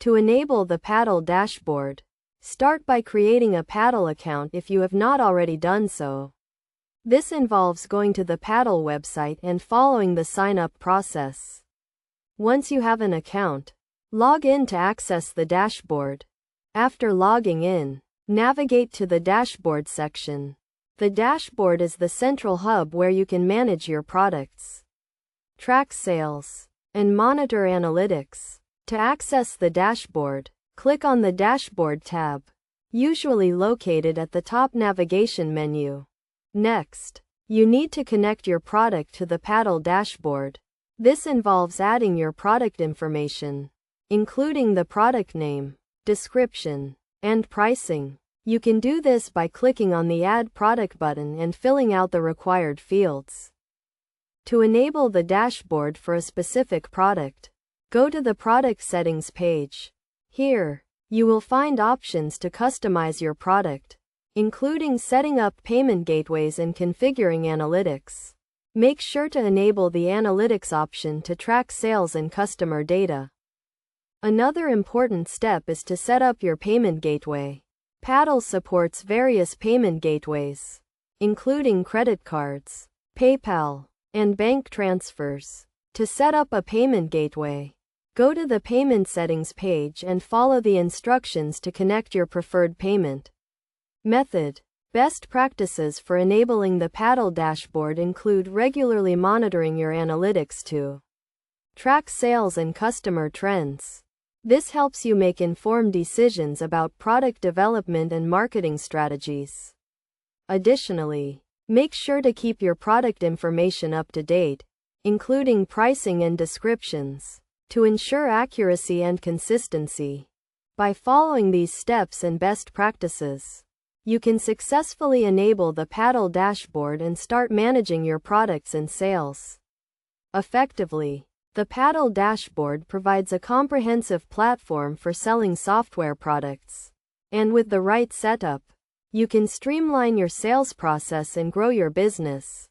To enable the Paddle dashboard, start by creating a Paddle account if you have not already done so. This involves going to the Paddle website and following the sign-up process. Once you have an account, log in to access the dashboard. After logging in, navigate to the dashboard section. The dashboard is the central hub where you can manage your products, track sales, and monitor analytics. To access the dashboard, click on the Dashboard tab, usually located at the top navigation menu. Next, you need to connect your product to the Paddle dashboard. This involves adding your product information, including the product name, description, and pricing. You can do this by clicking on the Add Product button and filling out the required fields. To enable the dashboard for a specific product, go to the Product Settings page. Here, you will find options to customize your product, including setting up payment gateways and configuring analytics. Make sure to enable the Analytics option to track sales and customer data. Another important step is to set up your payment gateway. Paddle supports various payment gateways, including credit cards, PayPal, and bank transfers. To set up a payment gateway, go to the Payment Settings page and follow the instructions to connect your preferred payment method. Best practices for enabling the Paddle dashboard include regularly monitoring your analytics to track sales and customer trends. This helps you make informed decisions about product development and marketing strategies. Additionally, make sure to keep your product information up to date, including pricing and descriptions, to ensure accuracy and consistency. By following these steps and best practices, you can successfully enable the Paddle dashboard and start managing your products and sales effectively. The Paddle dashboard provides a comprehensive platform for selling software products, and with the right setup, you can streamline your sales process and grow your business.